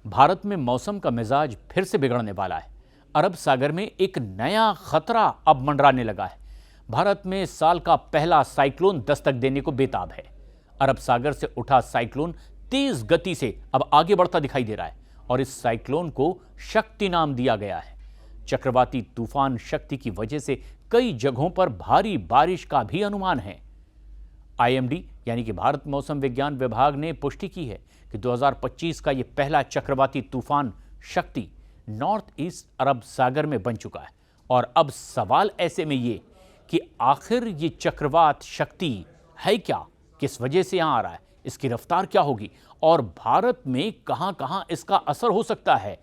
भारत में मौसम का मिजाज फिर से बिगड़ने वाला है। अरब सागर में एक नया खतरा अब मंडराने लगा है। भारत में साल का पहला साइक्लोन दस्तक देने को बेताब है। अरब सागर से उठा साइक्लोन तेज गति से अब आगे बढ़ता दिखाई दे रहा है और इस साइक्लोन को शक्ति नाम दिया गया है। चक्रवाती तूफान शक्ति की वजह से कई जगहों पर भारी बारिश का भी अनुमान है। आईएमडी यानी कि भारत मौसम विज्ञान विभाग ने पुष्टि की है कि 2025 का यह पहला चक्रवाती तूफान शक्ति नॉर्थ ईस्ट अरब सागर में बन चुका है। और अब सवाल ऐसे में ये कि आखिर ये चक्रवात शक्ति है क्या, किस वजह से यहां आ रहा है, इसकी रफ्तार क्या होगी और भारत में कहां-कहां इसका असर हो सकता है।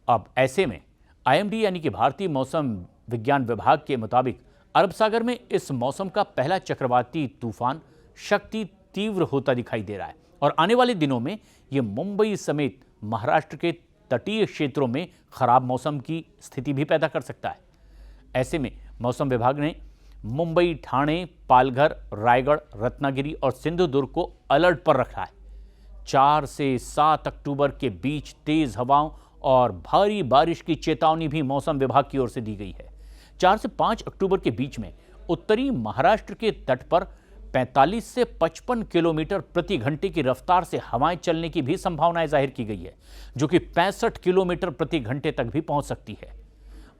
अब ऐसे में आईएमडी यानी कि भारतीय मौसम विज्ञान विभाग के मुताबिक अरब सागर में इस मौसम का पहला चक्रवाती तूफान शक्ति तीव्र होता दिखाई दे रहा है और आने वाले दिनों में यह मुंबई समेत महाराष्ट्र के तटीय क्षेत्रों में खराब मौसम की स्थिति भी पैदा कर सकता है। ऐसे में मौसम विभाग ने मुंबई, ठाणे, पालघर, रायगढ़, रत्नागिरी और सिंधुदुर्ग को अलर्ट पर रखा है। 4 से 7 अक्टूबर के बीच तेज हवाओं और भारी बारिश की चेतावनी भी मौसम विभाग की ओर से दी गई है। 4 से 5 अक्टूबर के बीच में उत्तरी महाराष्ट्र के तट पर 45 से 55 किलोमीटर प्रति घंटे की रफ्तार से हवाएं चलने की भी संभावना जाहिर की गई है, जो कि 65 किलोमीटर प्रति घंटे तक भी पहुंच सकती है।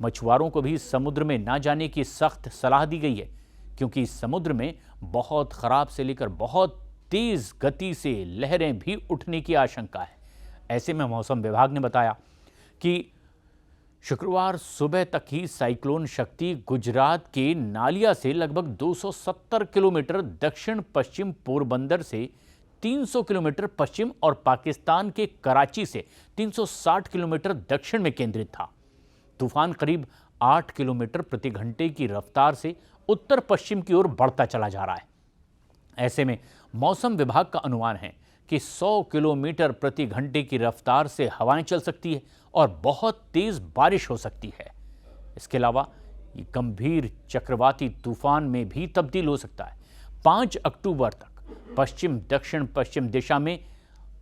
मछुआरों को भी समुद्र में ना जाने की सख्त सलाह दी गई है, क्योंकि समुद्र में बहुत खराब से लेकर बहुत तेज गति से लहरें भी उठने की आशंका है। ऐसे में मौसम विभाग ने बताया कि शुक्रवार सुबह तक ही साइक्लोन शक्ति गुजरात के नालिया से लगभग 270 किलोमीटर दक्षिण पश्चिम पोरबंदर से 300 किलोमीटर पश्चिम और पाकिस्तान के कराची से 360 किलोमीटर दक्षिण में केंद्रित था। तूफान करीब 8 किलोमीटर प्रति घंटे की रफ्तार से उत्तर पश्चिम की ओर बढ़ता चला जा रहा है। ऐसे में मौसम विभाग का अनुमान है कि 100 किलोमीटर प्रति घंटे की रफ्तार से हवाएं चल सकती है और बहुत तेज बारिश हो सकती है। इसके अलावा ये गंभीर चक्रवाती तूफान में भी तब्दील हो सकता है। 5 अक्टूबर तक पश्चिम दक्षिण पश्चिम दिशा में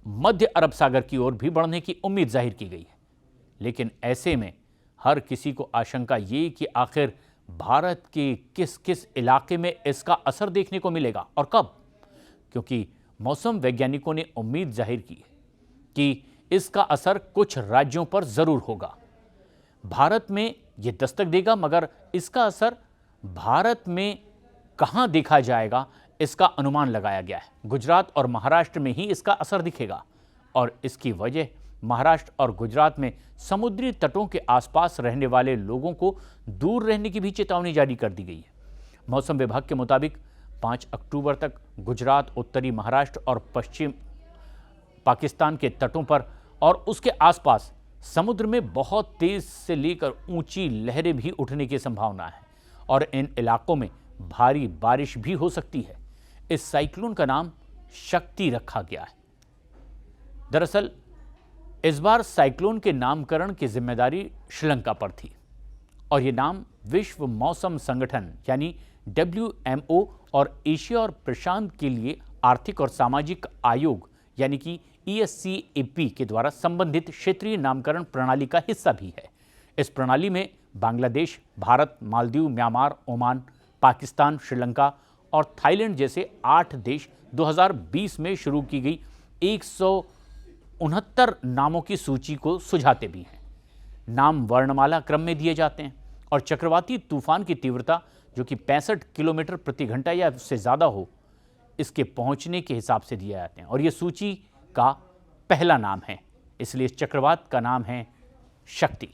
मध्य अरब सागर की ओर भी बढ़ने की उम्मीद जाहिर की गई है। लेकिन ऐसे में हर किसी को आशंका ये कि आखिर भारत के किस किस इलाके में इसका असर देखने को मिलेगा और कब, क्योंकि मौसम वैज्ञानिकों ने उम्मीद जाहिर की है कि इसका असर कुछ राज्यों पर जरूर होगा। भारत में यह दस्तक देगा, मगर इसका असर भारत में कहां देखा जाएगा इसका अनुमान लगाया गया है। गुजरात और महाराष्ट्र में ही इसका असर दिखेगा और इसकी वजह महाराष्ट्र और गुजरात में समुद्री तटों के आसपास रहने वाले लोगों को दूर रहने की भी चेतावनी जारी कर दी गई है। मौसम विभाग के मुताबिक 5 अक्टूबर तक गुजरात, उत्तरी महाराष्ट्र और पश्चिम पाकिस्तान के तटों पर और उसके आसपास समुद्र में बहुत तेज से लेकर ऊंची लहरें भी उठने की संभावना है और इन इलाकों में भारी बारिश भी हो सकती है। इस साइक्लोन का नाम शक्ति रखा गया है। दरअसल इस बार साइक्लोन के नामकरण की जिम्मेदारी श्रीलंका पर थी और यह नाम विश्व मौसम संगठन यानी WMO और एशिया और प्रशांत के लिए आर्थिक और सामाजिक आयोग यानी कि ESCAP के द्वारा संबंधित क्षेत्रीय नामकरण प्रणाली का हिस्सा भी है। इस प्रणाली में बांग्लादेश, भारत, मालदीव, म्यांमार, ओमान, पाकिस्तान, श्रीलंका और थाईलैंड जैसे 8 देश 2020 में शुरू की गई 169 नामों की सूची को सुझाते भी हैं। नाम वर्णमाला क्रम में दिए जाते हैं और चक्रवाती तूफान की तीव्रता जो कि 65 किलोमीटर प्रति घंटा या उससे ज़्यादा हो, इसके पहुंचने के हिसाब से दिए जाते हैं और यह सूची का पहला नाम है, इसलिए इस चक्रवात का नाम है शक्ति।